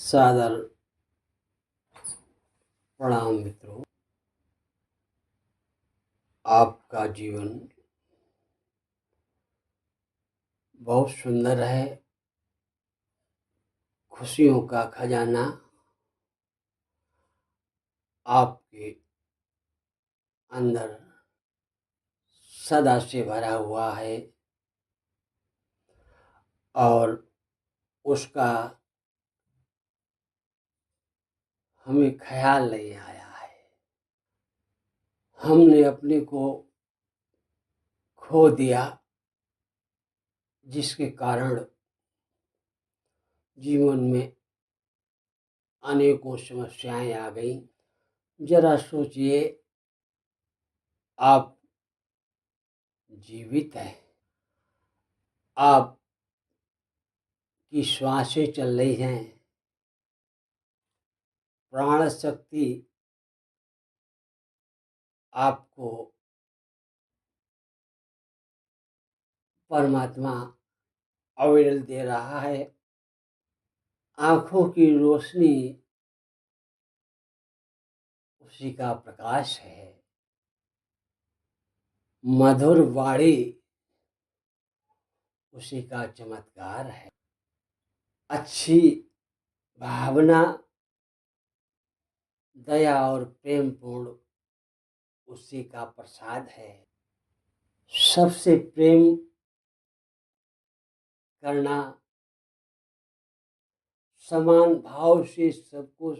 सादर प्रणाम मित्रों। आपका जीवन बहुत सुंदर है। खुशियों का खजाना आपके अंदर सदा से भरा हुआ है और उसका हमें ख्याल नहीं आया है। हमने अपने को खो दिया, जिसके कारण जीवन में अनेकों समस्याएं आ गई। जरा सोचिए, आप जीवित हैं, आप की श्वासें चल रही हैं, प्राण शक्ति आपको परमात्मा अविरल दे रहा है। आँखों की रोशनी उसी का प्रकाश है। मधुर वाणी उसी का चमत्कार है। अच्छी भावना, दया और प्रेम पूर्ण उसी का प्रसाद है। सबसे प्रेम करना, समान भाव से सबको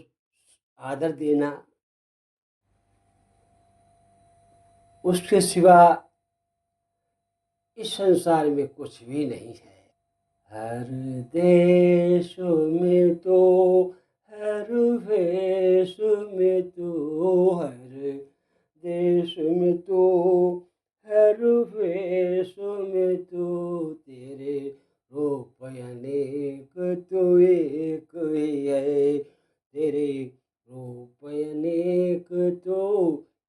आदर देना, उसके सिवा इस संसार में कुछ भी नहीं है। हर देश में तो, हर भेष में तो, हर देश में तो, हर भेष में तो, तेरे रूप अनेक तो एक ही है। तेरे रूप अनेक तो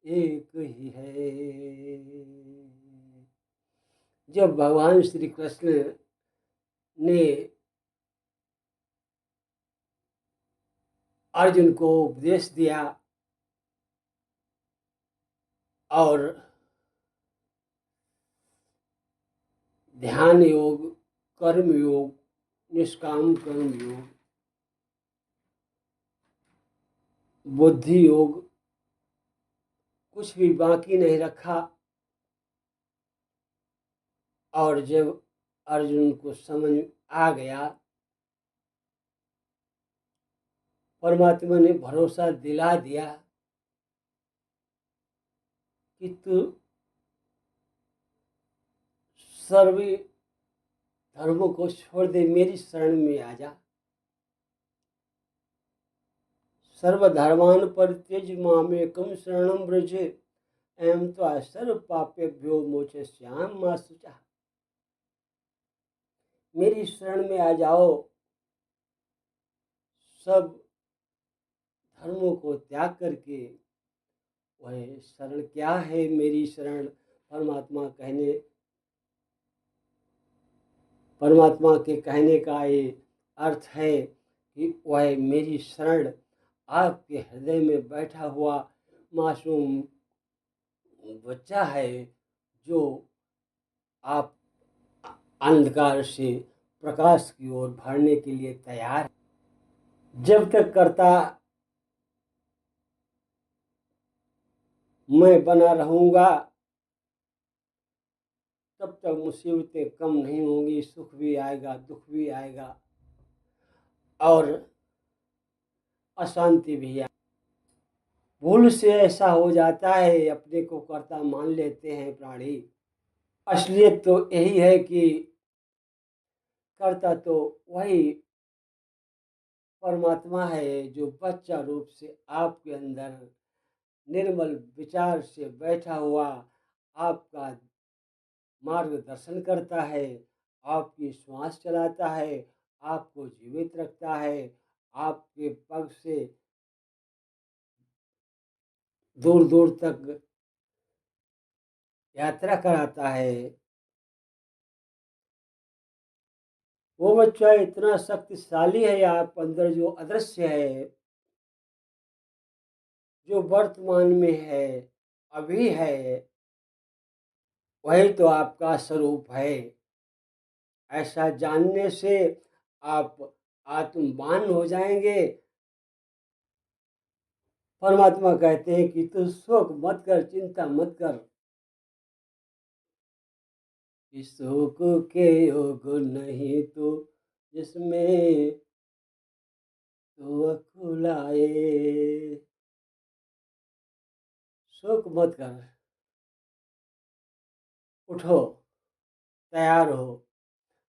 एक ही है। जब भगवान श्री कृष्ण ने अर्जुन को उपदेश दिया और ध्यान योग, कर्म योग, निष्काम कर्म योग, बुद्धि योग, कुछ भी बाकी नहीं रखा। और जब अर्जुन को समझ आ गया, परमात्मा ने भरोसा दिला दिया कि तू सर्व धर्मों को छोड़ दे, मेरी शरण में आ जा। सर्वधर्मान् परित्यज्य मामेकं शरणं व्रज अहं त्वा सर्व पापेभ्यो मोक्षयिष्यामि मा शुचः। मेरी शरण में आ जाओ, सब धर्मों को त्याग करके। वह शरण क्या है? मेरी शरण परमात्मा के कहने का ये अर्थ है कि वह मेरी शरण आपके हृदय में बैठा हुआ मासूम बच्चा है, जो आप अंधकार से प्रकाश की ओर भरने के लिए तैयार है। जब तक कर्ता मैं बना रहूंगा, तब तक मुसीबतें कम नहीं होंगी। सुख भी आएगा, दुख भी आएगा और अशांति भी आएगी। भूल से ऐसा हो जाता है, अपने को कर्ता मान लेते हैं प्राणी। असलियत तो यही है कि कर्ता तो वही परमात्मा है, जो बच्चा रूप से आपके अंदर निर्मल विचार से बैठा हुआ आपका मार्गदर्शन करता है, आपकी श्वास चलाता है, आपको जीवित रखता है, आपके पग से दूर दूर तक यात्रा कराता है। वो बच्चा इतना शक्तिशाली है आप अंदर, जो अदृश्य है, जो वर्तमान में है, अभी है, वही तो आपका स्वरूप है। ऐसा जानने से आप आत्मवान हो जाएंगे। परमात्मा कहते हैं कि तू शोक मत कर, चिंता मत कर। इस शोक के योग नहीं तो जिसमें तो अकुलाए। शोक मत कर, उठो, तैयार हो,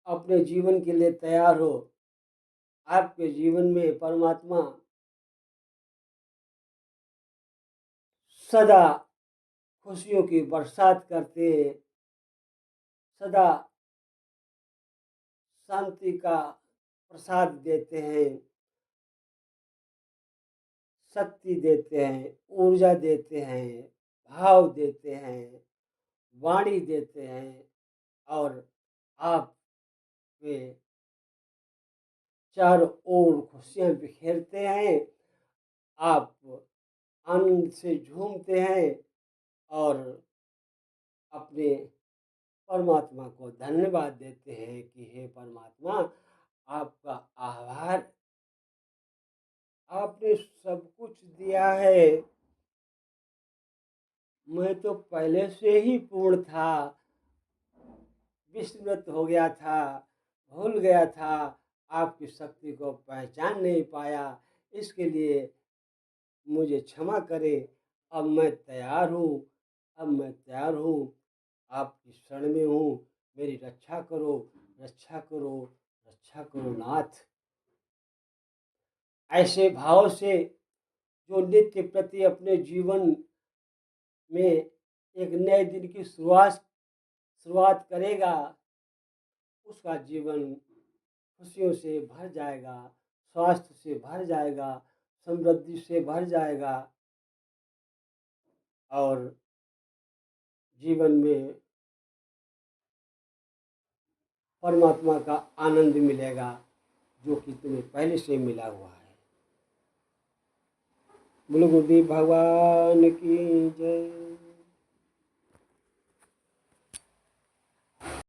अपने जीवन के लिए तैयार हो। आपके जीवन में परमात्मा सदा खुशियों की बरसात करते हैं, सदा शांति का प्रसाद देते हैं, शक्ति देते हैं, ऊर्जा देते हैं, भाव देते हैं, वाणी देते हैं, और आप पे चारों ओर खुशियाँ बिखेरते हैं। आप आनंद से झूमते हैं और अपने परमात्मा को धन्यवाद देते हैं कि हे परमात्मा, आपका आभार, आपने सब कुछ दिया है। मैं तो पहले से ही पूर्ण था, विस्मृत हो गया था, भूल गया था, आपकी शक्ति को पहचान नहीं पाया। इसके लिए मुझे क्षमा करें। अब मैं तैयार हूँ, अब मैं तैयार हूँ, आपकी शरण में हूँ। मेरी रक्षा करो, रक्षा करो, रक्षा करो नाथ। ऐसे भाव से जो नित्य प्रति अपने जीवन में एक नए दिन की शुरुआत करेगा, उसका जीवन खुशियों से भर जाएगा, स्वास्थ्य से भर जाएगा, समृद्धि से भर जाएगा, और जीवन में परमात्मा का आनंद मिलेगा, जो कि तुम्हें पहले से मिला हुआ है। बोलो गुरुदेव भगवान की जय।